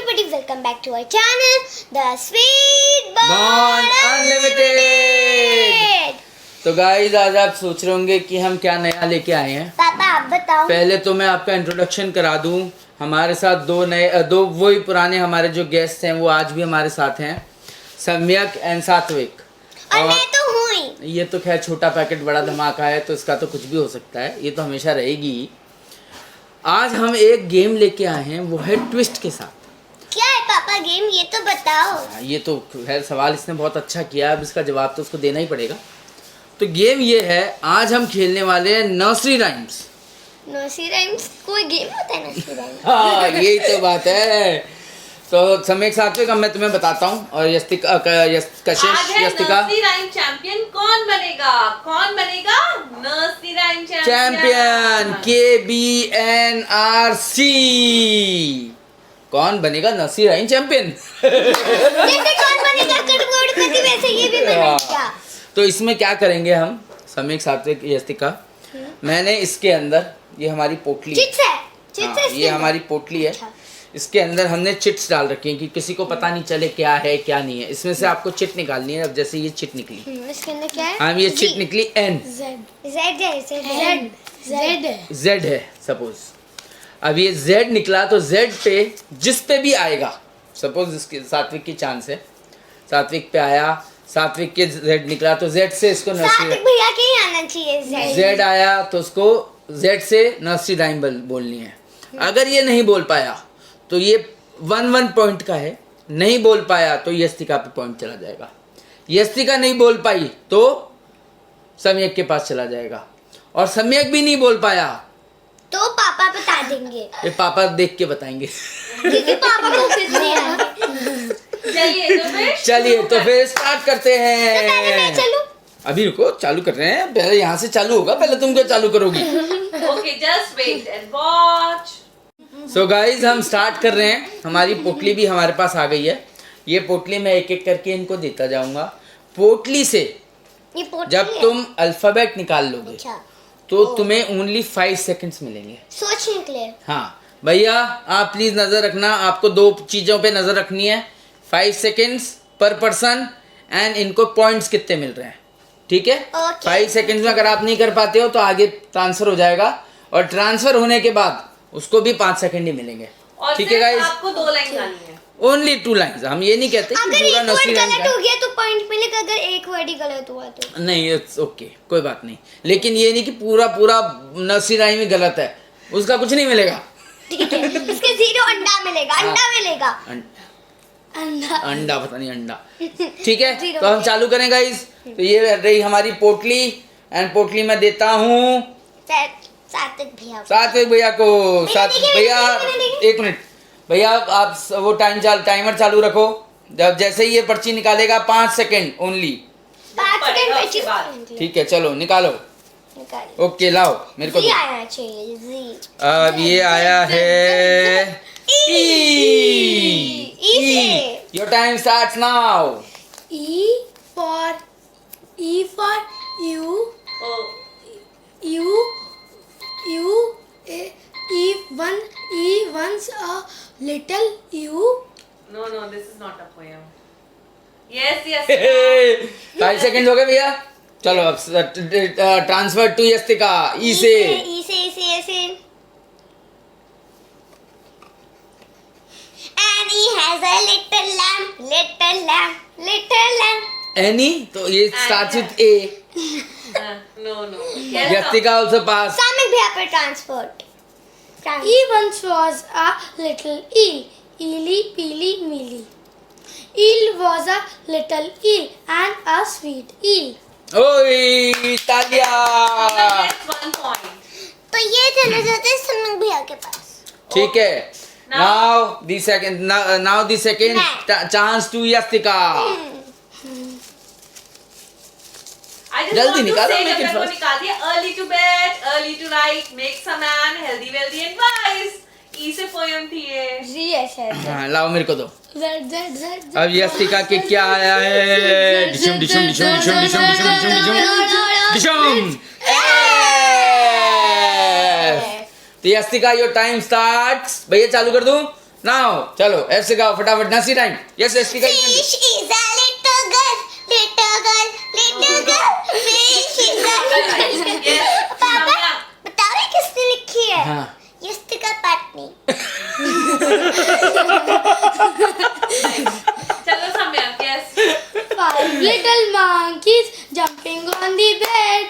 everybody, welcome back to our channel, The Sweet Bond Unlimited। तो guys आज आप सोच रहे होंगे कि हम क्या नया लेके आए हैं। पापा आप बताओ। पहले तो मैं आपका इंट्रोडक्शन करा दूं। हमारे साथ दो वही पुराने हमारे जो गेस्ट हैं वो आज भी हमारे साथ हैं, सम्यक एंड सात्विक। और मैं तो हूँ ही। ये तो खैर छोटा पैकेट बड़ा धमाका है, तो इसका तो कुछ भी हो सकता है, ये तो हमेशा रहेगी। आज हम एक गेम लेके आए हैं, वो है ट्विस्ट के साथ। क्या है पापा गेम, ये तो बताओ। ये तो खैर सवाल इसने बहुत अच्छा किया, अब इसका जवाब तो उसको देना ही पड़ेगा। तो गेम ये है, आज हम खेलने वाले हैं नर्सरी राइम्स। नर्सरी राइम्स कोई गेम होता है? नर्सरी राइम्स हाँ यही तो बात है। तो समय के साथ में मैं तुम्हें बताता हूँ, और यस्तिका नर्सरी राइम चैंपियन कौन बनेगा? नर्सरी राइम चैंपियन KBNRC कौन बनेगा नर्सरी राइम चैंपियन? जैसे कौन बनेगा करोड़पति, वैसे ये भी बनेगा। तो इसमें क्या करेंगे हम, समय के साथ यस्तिका, मैंने इसके अंदर ये हमारी पोटली चिट्स है। ये हमारी पोटली है। अच्छा। इसके अंदर हमने चिट्स डाल रखी हैं कि किसी को पता नहीं चले क्या है क्या नहीं है। इसमें से आपको चिट निकालनी है। अब जैसे ये चिट निकली, इसके अंदर क्या है? हाँ ये चिट निकली N Z है सपोज। अब ये Z निकला तो Z पे जिस पे भी आएगा, सपोज इसके सात्विक की चांस है, सात्विक पे आया, सात्विक के Z निकला तो Z से इसको नर्सरी भैया के ही आना चाहिए। Z आया तो उसको Z से नर्सरी राइम बोलनी है। अगर ये नहीं बोल पाया तो ये 1-1 पॉइंट का है, नहीं बोल पाया तो यस्तिका पे पॉइंट चला जाएगा। यस्तिका नहीं बोल पाई तो सम्यक के पास चला जाएगा, और सम्यक भी नहीं बोल पाया तो पापा बता देंगे। ये पापा देख के बताएंगे। क्योंकि पापा को कुछ नहीं आता। चलिए तो फिर स्टार्ट करते पहले मैं हैं। चलूं? अभी रुको, चालू कर रहे हैं, पहले यहाँ से चालू होगा, पहले तुम क्या चालू करोगी? Okay, just wait and watch. So guys हम स्टार्ट कर रहे हैं। हमारी पोटली भी हमारे पास आ गई है। ये पोटली मैं एक एक करके इनको देता जाऊंगा। पोटली से ये पोटली जब है। तुम अल्फाबेट निकाल लोगे अच्छा। तो तुम्हें ओनली 5 सेकंड्स मिलेंगे। सोच निकले। हाँ भैया आप प्लीज नजर रखना, आपको 2 चीजों पे नजर रखनी है। 5 सेकंड्स पर पर्सन, एंड इनको पॉइंट्स कितने मिल रहे हैं, ठीक है? Okay. 5 सेकंड्स में अगर आप नहीं कर पाते हो तो आगे ट्रांसफर हो जाएगा, और ट्रांसफर होने के बाद उसको भी 5 सेकंड ही मिलेंगे, और ठीक है सिर्फ गाइस? आपको 2 लाइन गानी है। Only 2 lines. हम ये नहीं कहते कि अगर पूरा एक वर्ड नर्सरी राइम गलत हो गया तो पॉइंट मिलेगा, अगर एक वर्ड ही गलत हुआ तो नहीं, इट्स ओके, कोई बात नहीं। लेकिन ये नहीं कि पूरा नर्सरी राइम ही गलत है, उसका कुछ नहीं मिलेगा। ठीक है। इसके 0 अंडा मिलेगा। अंडा मिलेगा। अंडा पता नहीं अंडा, ठीक है? Zero तो हम चालू करें गाइस। तो ये रही हमारी पोटली, एंड पोटली मैं देता हूँ सात्विक भैया को। सात्विक भैया एक मिनट भैया, आप वो टाइमर चालू रखो। जब जैसे ही ये पर्ची निकालेगा 5 सेकंड ओनली, 5 सेकंड उसके बाद। ठीक है? चलो निकालो। ओके लाओ मेरे को दो। आना चाहिए जी। अब ये आया है E your time starts now. E for you. Oh, E once a little you. no, this is not a poem. Yes. 5 second हो गए भैया। चलो अब ट्रांसफर टू यस्तिका। ई से Annie has a little lamb. Any, तो ये starts with A. No. Yastika also pass. Samik भैया पे transport. E once was a little eel. Eely peely mealy. Eel was a little eel and a sweet eel. ओए तालिया। That's 1 point. तो ये चले जाते हैं सामिक भैया के पास। ठीक है। नाउ द सेकंड मैं। Chance to Yastika. I just जल्दी want to निकालो, say make it जब मेरे को fast. निकाल दिया, early to bed, early to write, makes a man healthy, wealthy and wise. E से poem थी ये। हाँ लाओ मेरे को दो। Z. अब यस्तिका के क्या आया है? डिशुम डिशुम डिशुम डिशुम डिशुम डिशुम डिशुम डिशुम डिशुम। तो यस्तिका योर टाइम स्टार्ट्स। भैया चालू कर दूं? नाउ चलो एफ से गाओ फटाफट, नर्सरी टाइम। यस एस की Fish is a little girl, little girl, little girl. Fish is a little girl. Yes, पापा Samya. बताओ ये किसने लिखी है? हाँ। यस्तिका पाटनी। चलो सम्या, yes. 5 little monkeys jumping on the bed.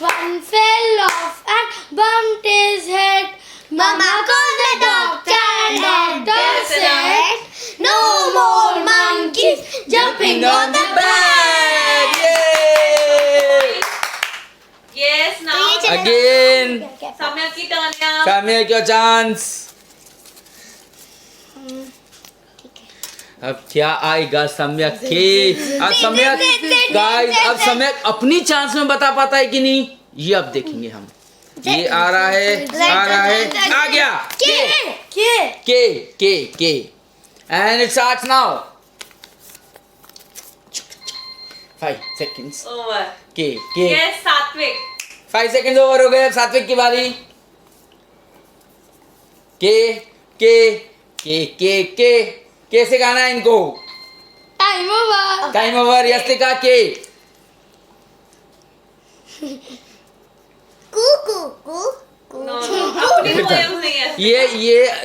One fell off and bumped his head. Mama called the doctor and doctor said, no more monkeys jumping on the bed. Yes, now. ये चलो। Again सम्या की turn है। सामने क्या chance? अब क्या आएगा सम्यक के? अब सम्यक गाइस, अब सम्यक अपनी चांस में बता पाता है कि नहीं, ये अब देखेंगे हम। ये आ रहा है, आ रहा है, आ गया के and it starts now. 5 seconds Over. के Yes, सात्विक. 5 seconds ओवर हो गए। अब सात्विक की बारी। के से गाना है इनको। Time over. Time over. Yastika के। No, no, अपनी poem नहीं है. ये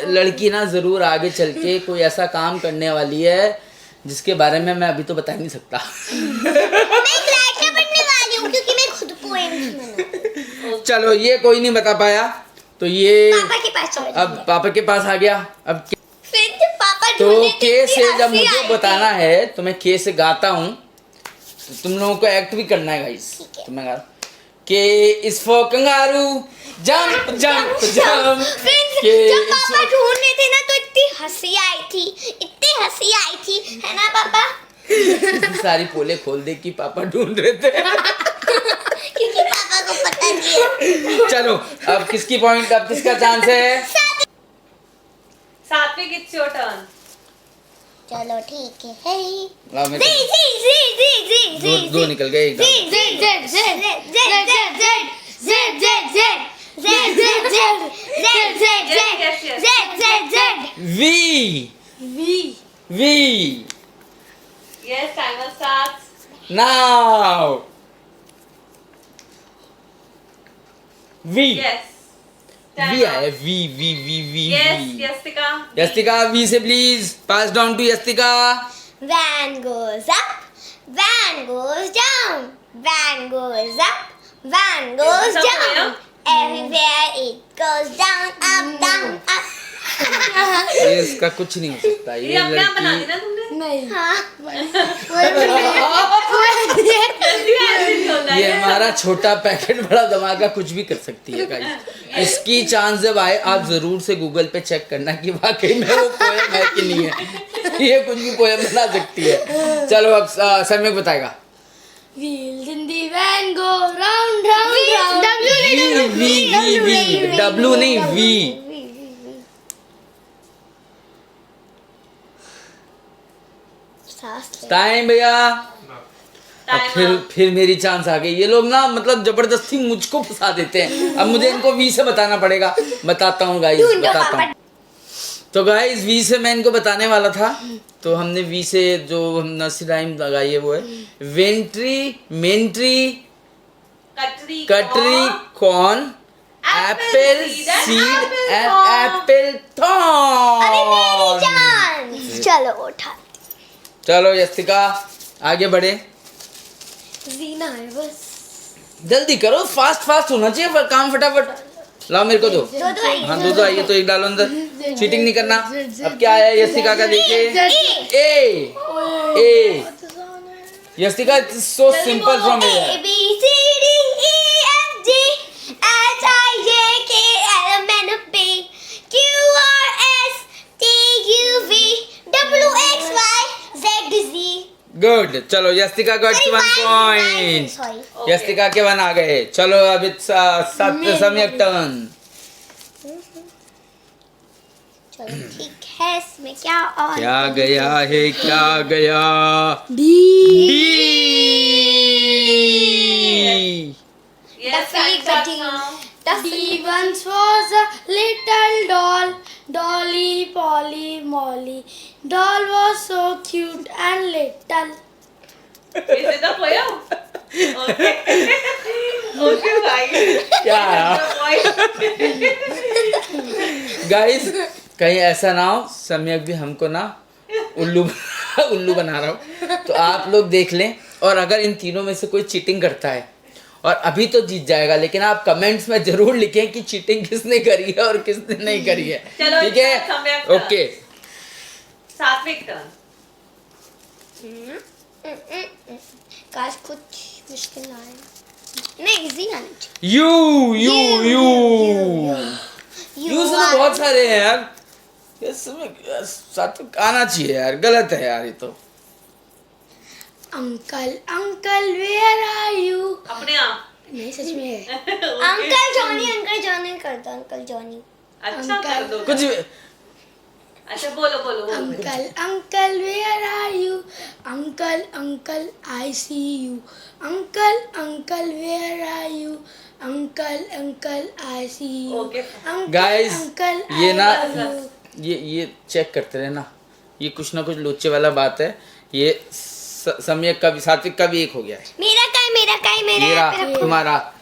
लड़की ना जरूर आगे चल के कोई ऐसा काम करने वाली है जिसके बारे में मैं अभी तो बता नहीं सकता। मैं एक राइटर बनने वाली हूँ क्योंकि मैं खुद पोएम्स बनाती चलो ये कोई नहीं बता पाया, तो ये हूँ। पापा के पास चलो। अब पापा के पास आ गया। अब फिर जब पापा तो ढूंढने के कितनी से जब हंसी मुझे आई बताना थी। है तो मैं के से गाता हूँ, तो तुम लोगों को एक्ट भी करना है गाइस। ठीक है। तो मैं गा के इस for kangaroo jump jump jump. Friends के जब इस पापा ढूंढने थे ना तो इतनी हंसी आई थी, है ना पापा? सारी पोले खोल दे कि पापा ढूंढ रहे थे। क्योंकि पापा को पता नहीं है। चलो अब किसकी पॉइंट, अब किसका चांस है? सात्विक, it's your turn. चलो ठीक है। लाओ मैं दो निकल गए एक दांत। V Yes, timer starts. Now V Yes. V आया V Yes, Yastika. Yastika V से please pass down to Yastika. Van goes up, van goes down, van goes up, van goes Yes, down. Sophia. Everywhere it goes down, up, down, up. ये इसका कुछ नहीं हो सकता। ये ये अपने आप बना लड़की दी ना तुमने? नहीं हाँ। Yastika ऐसे नहीं होता ये है. हमारा छोटा पैकेट बड़ा धमाका कुछ भी कर सकती है गाइस। इसकी चांस जब आए आप जरूर से गूगल पे चेक करना कि वाकई में वो पोएम है कि नहीं है। ये कुछ भी पोएम बना सकती है। चलो अब सम्यक बताएगा। Wheels in the van go round round round. V W नहीं वी। टाइम भैया। अब Timer. फिर मेरी चांस आ गई। ये लोग ना मतलब जबरदस्ती मुझको फंसा देते हैं। अब मुझे इनको वी से बताना पड़ेगा। बताता हूँ गाइस, बताता हूँ। तो गाइस वी से मैं इनको बताने वाला था, तो हमने वी से जो हम नर्सरी राइम लगाई है वो है ventry mentry cuttery cuttery corn apple seed and apple अरे मेरी थॉर्न। चांस। चलो उठा। चलो यस्तिका आगे बढ़े। जीना है बस. जल्दी करो, फास्ट होना चाहिए पर काम फटाफट। लाओ मेरे को दो। दो आइए। हाँ दो आइए, तो एक डालो अंदर। चीटिंग नहीं करना। अब क्या आया यस्तिका का देखिए। A Yastika so simple from A A. B C D E F G H I J K L M N O P Q R S T U V W X Y Z Z. Good, चलो Yastika gots 1 point. Sorry. Yastika के 1 आ गए। चलो अब it's सम्यक turn. चलो ठीक है, इसमें क्या और क्या गया है, क्या गया? Yes, Duffy time starts Buddy. now. Duffy. He once was a little doll. Dolly, Polly, Molly. Doll was so cute and little. Is it the poem? Okay. Okay, bye. क्या The गाइस कहीं ऐसा ना हो सम्यक भी हमको ना उल्लू उल्लू बना रहा हो, तो आप लोग देख लें। और अगर इन तीनों में से कोई चीटिंग करता है और अभी तो जीत जाएगा, लेकिन आप कमेंट्स में जरूर लिखें कि चीटिंग किसने करी है और किसने नहीं करी है। चलो, ठीक सम्यक है, का। ओके। सात्विक टर्न। काश कुछ मुश्किल ना आए। नहीं, इजी आना चाहिए। यू से तो बहुत सारे हैं यार, सात्विक आना चाहिए यार, गलत है यार ये तो। Uncle, Uncle, where are you? अपने आप। नहीं, सच में है। अंकल जॉनी करता, अंकल जॉनी। अच्छा कर दो। कुछ अच्छा बोलो बोलो बोलो। Uncle, Uncle, where are you? Uncle, Uncle, I see you. Uncle, Uncle, where are you? Uncle, Uncle, I see you. Okay. Uncle, guys Uncle, ये I ना love you. ये चेक करते रहे ना, ये कुछ ना कुछ लोचे वाला बात है। ये सम्यक का भी सात्विक का भी एक हो गया है। मेरा ये रहा तुम्हारा,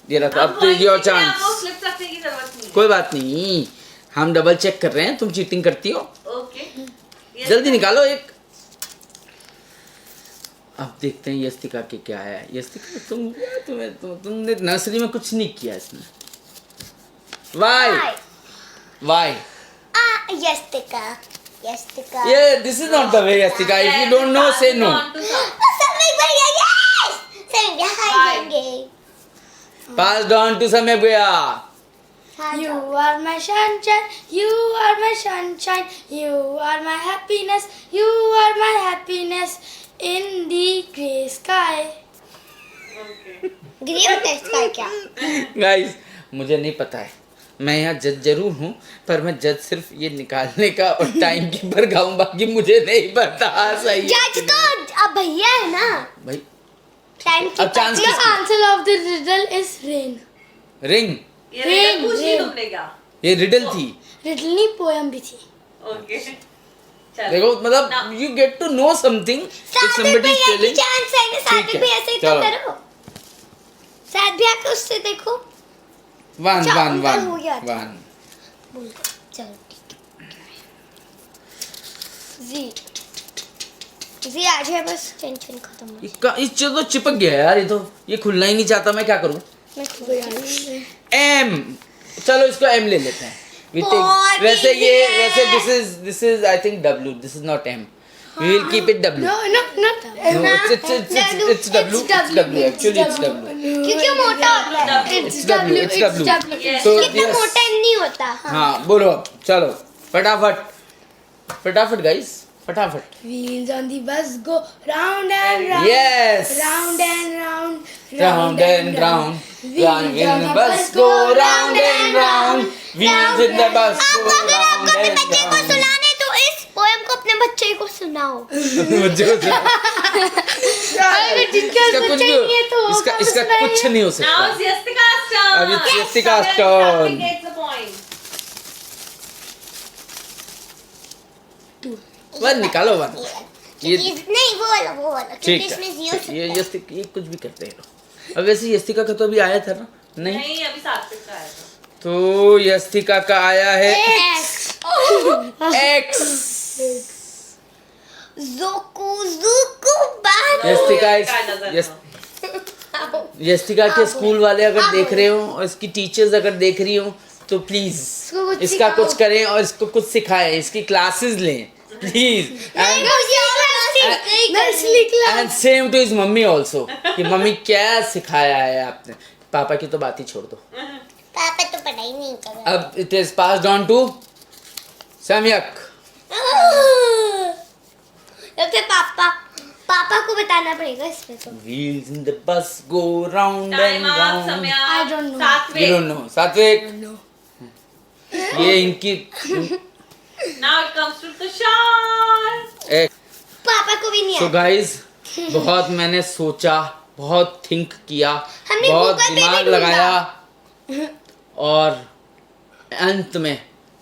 ये रहा। तो अब तो योर चांस। स्लिप रखने की जरूरत नहीं। कोई बात नहीं, हम डबल चेक कर रहे हैं, तुम चीटिंग करती हो। ओके। जल्दी निकालो एक। अब देखते हैं यस्तिका के क्या है। यस्तिका तुमने नर्सरी में कुछ नहीं किया इसमें। वाई यस्तिका। ये this is not the way Yastika, if you don't know से नो। सम्यक भैया, यस! सम्यक भैया हाय देंगे। पास ऑन टू सम्यक भैया। You are my sunshine, you are my sunshine, you are my happiness, you are my happiness in the grey sky. Green test का क्या? गाइस मुझे नहीं पता है, मैं यहाँ जज जरूर हूँ, पर मैं जज सिर्फ ये निकालने का और टाइम कीपर गाऊं, बाकी मुझे नहीं पता सही है जज कि तो अब भैया है ना। नहीं। भाई टाइम अब चांस The किसकी? answer of the riddle is rain. Ring. ये रिडल पूछ ली Rain. तुमने क्या? ये रिडल थी। Riddle नहीं, poem भी थी. ओके। देखो मतलब you get to know something if साथ समबडी इज भैया की टेलिंग। चांस है ना, साथ ठीक है, भैया से तो चलो। करो। साथ भैया को उससे देखो। वन अच्छा, वन उनका वन हो गया था। वन। बोल दो, चलो ठीक है। जी आज है, बस टेंशन खत्म हो। ये तो चिपक गया यार, ये खुलना ही नहीं चाहता, मैं क्या करूँ। मैं खुद एम, चलो इसको एम ले लेते हैं। We take- बहुत वैसे easy ये है। वैसे this is I think W, this is not M. We will keep it W. No, not No, it's W. It's W. Actually, it's W. क्योंकि मोटा होता है। It's W. It's W. Yes. So कितना yes. मोटा नहीं होता। हाँ बोलो अब, चलो फटाफट guys, फटाफट। Wheels on the bus go round and round. Yes. Round and round. Round and round. Round in the bus go round and round. Wheels in the bus आप go अगर round आपको अपने and बच्चे को round. सुनाने तो इस poem को अपने बच्चे को सुनाओ। मुझे अगर जिनके इसका पास कुछ बच्चे नहीं है तो वो इसका कब इसका सुनाएगा? कुछ नहीं हो Now सकता। it's Yastika's turn. अब it's Yes, Yastika's Satvik turn. gets the point. One निकालो वन। नहीं वो वाला क्योंकि ठीक इसमें है, जीरो ये यस्तिक ये कुछ भी करते हैं। अब वैसे यस्तिका का तो अभी आया था ना? नहीं, नहीं अभी सात्विक का आया था। तो यस्तिका का आया है X। ज़ुकु बात। यस्तिका God doesn't यस्तिका के स्कूल वाले अगर देख रहे हो और इसकी टीचर्स अगर देख रही हो तो प्लीज इसको कुछ इसका सिखाओ। कुछ करें और इसको कुछ सिखाएं, इसकी क्लासेस लें please. Nursery class. And same to his mummy also, कि मम्मी क्या सिखाया है आपने। पापा की तो बात ही छोड़ दो। पापा तो पढ़ाई नहीं कर रहा। अब it is passed on to Samyak. अब तो पापा को बताना पड़ेगा इसमें तो। Wheels in the bus go round Time and up, round. Samya. I don't know. Satvik. You don't know. सात्विक, No. ये इनकी Now it comes to Tushar. पापा को भी नहीं सो आता। गाइस, बहुत मैंने सोचा, बहुत थिंक किया, हमने बहुत Google पे भी दिमाग ढूंढा। लगाया और अंत में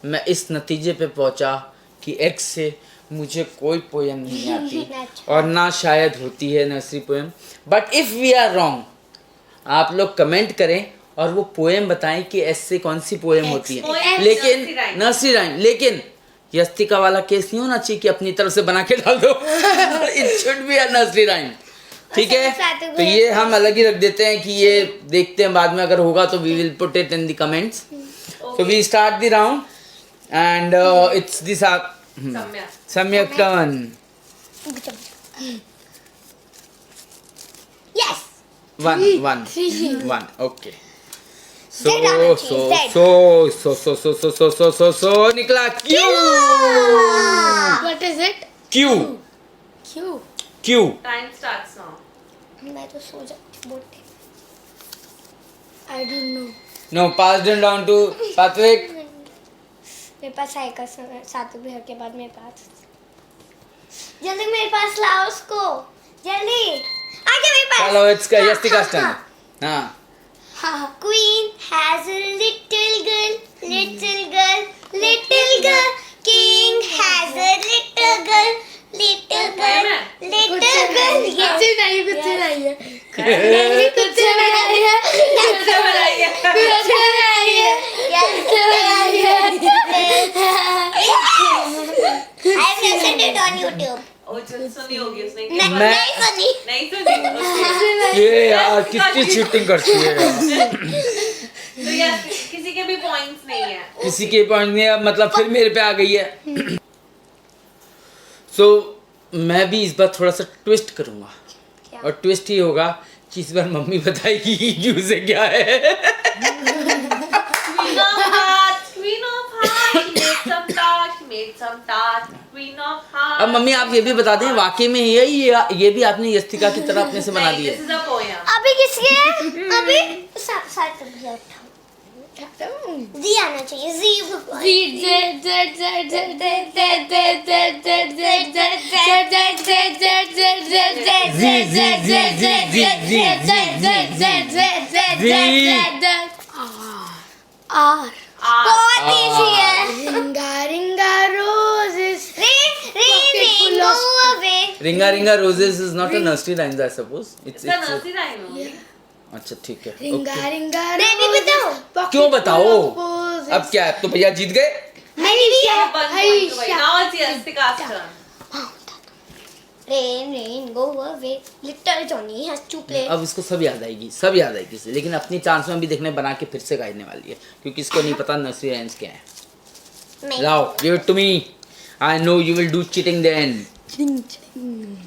मैं इस नतीजे पे पहुंचा कि एक्स से मुझे कोई पोएम नहीं आती और ना शायद होती है nursery poem. But if we are wrong, आप लोग कमेंट करें और वो पोएम बताएं कि एस से कौन सी पोएम होती है। Poem, लेकिन nursery rhyme। नर्सरी राइम, लेकिन यस्तिका वाला केस नहीं होना चाहिए कि अपनी तरफ से बना के डाल दो। It should be a nursery rhyme, ठीक है। तो ये हम अलग ही रख देते हैं कि ये देखते हैं बाद में, अगर होगा तो we will put it in the comments. So we start the round and it's the Samyak turn. Yes. One. Okay. So निकला Q. What is it? Q. Q. Time starts now. मैं तो सो जाती बोलते। I don't know. No, passed it down to Patrick. मेरे पास आएगा सातों बिहार के बाद मेरे पास। जल्दी मेरे पास लाओ उसको, जल्दी आगे मेरे पास। चलो, it's Yastika's turn. हाँ. Queen has a little girl, little girl, little girl. King has a little girl, little girl, little girl. कुछ नहीं है कुछ नहीं है I've listened it on YouTube. Oh, सुनी होगी उसने। नहीं सुनी। नहीं सुनी। ये यार कितनी चीटिंग करती है यार। तो यार किसी के भी पॉइंट्स नहीं है। किसी के पॉइंट नहीं है, मतलब फिर मेरे पे आ गई है। सो मैं भी इस बार थोड़ा सा ट्विस्ट करूंगा, और ट्विस्ट ही होगा कि इस बार मम्मी बताएगी कि क्यों से क्या है। अब मम्मी आप ये भी बता दें, वाकई में ये भी आपने यस्तिका की तरह अपने से बना दी है। अभी किसके है? अभी साथ जी आना चाहिए। R. बहुत इजी है। Ringa ringa roses. Rain go away. Ringa Ringa Roses is not a nursery rhyme, I suppose. It's nursery rhyme होगी। अच्छा ठीक है। Ringa Okay. ringa मैं भी roses. बताऊं? Pocket क्यों बताओ? full of roses. अब क्या है, तो भैया जीत गए। मैंने भी One point to भाई। Now it's Yastika's turn. Rain go away. Little Johnny has to play. अब इसको सब याद आएगी इसे, लेकिन अपनी चांस में भी देखने बना के फिर से गाने वाली है, क्योंकि इसको नहीं पता नर्सरी राइम्स क्या है। मैं लाओ, give it to me. I know you will do cheating then.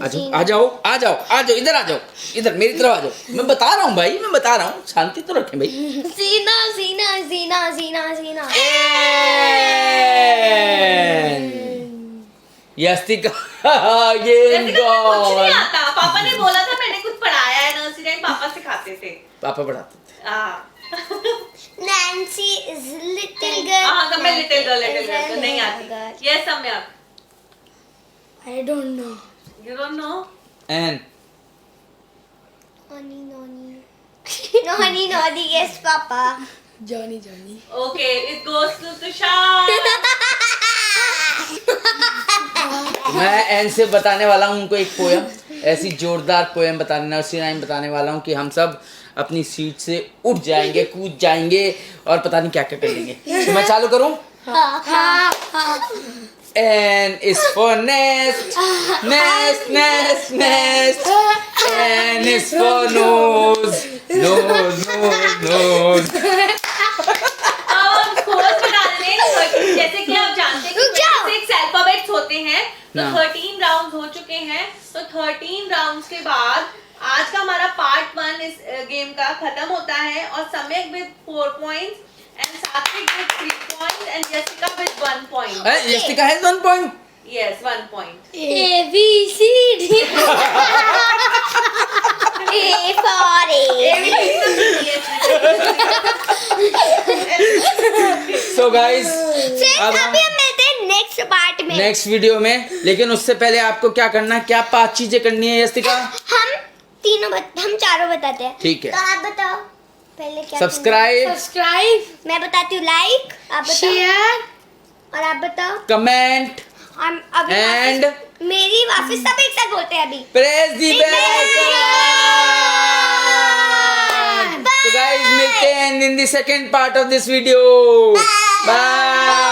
आ जाओ इधर आ जाओ, इधर मेरी तरफ आ जाओ। मैं बता रहा हूँ भाई, शांति तो रखें भाई। जीना यस्तिका जैसे कि मुझे कुछ नहीं आता। पापा ने बोला था, मैंने कुछ पढ़ाया है नर्सरी राइम, पापा सिखाते थे। पापा पढ़ाते थे। Nancy is little girl. हाँ, तो मैं लिटिल गर्ल तो नहीं आती। Yes, सम्यक। I don't know. You don't know? And Noni, yes, Papa. Johnny. Okay, it goes to Tushar. मैं एन से बताने वाला हूँ उनको एक पोएम, ऐसी जोरदार पोएम बताने, नर्सरी राइम बताने वाला हूँ कि हम सब अपनी सीट से उठ जाएंगे, कूद जाएंगे और पता नहीं क्या क्या कर लेंगे। तो मैं चालू करूँ? N is for nest. N is for nose. अब कोर्स बता दें, जैसे कि आप जानते हैं कि 26 अल्फाबेट्स होते हैं, तो 13 राउंड्स हो चुके हैं। तो 13 राउंड्स के बाद आज का हमारा पार्ट 1 इस गेम का खत्म होता है, और सम्यक with 4 points and Satvik with 3 points and Jessica with 1 point. Jessica has 1 point. Yes, 1 point. A B C D. A for So guys, अब अभी हम मिलते हैं नेक्स्ट पार्ट में, नेक्स्ट वीडियो में। लेकिन उससे पहले आपको क्या करना है, क्या 5 चीजें करनी है यस्तिका? हम चारों बताते हैं। ठीक है। तो आप बताओ पहले क्या? सब्सक्राइब, मैं बताती हूँ लाइक, आप बताओ। Share. और आप बताओ? कमेंट अभी एंड मेरी वापस सब एक साथ बोलते हैं अभी। Press the bell icon. तो गाइस मिलते हैं in the second part of this video. Bye.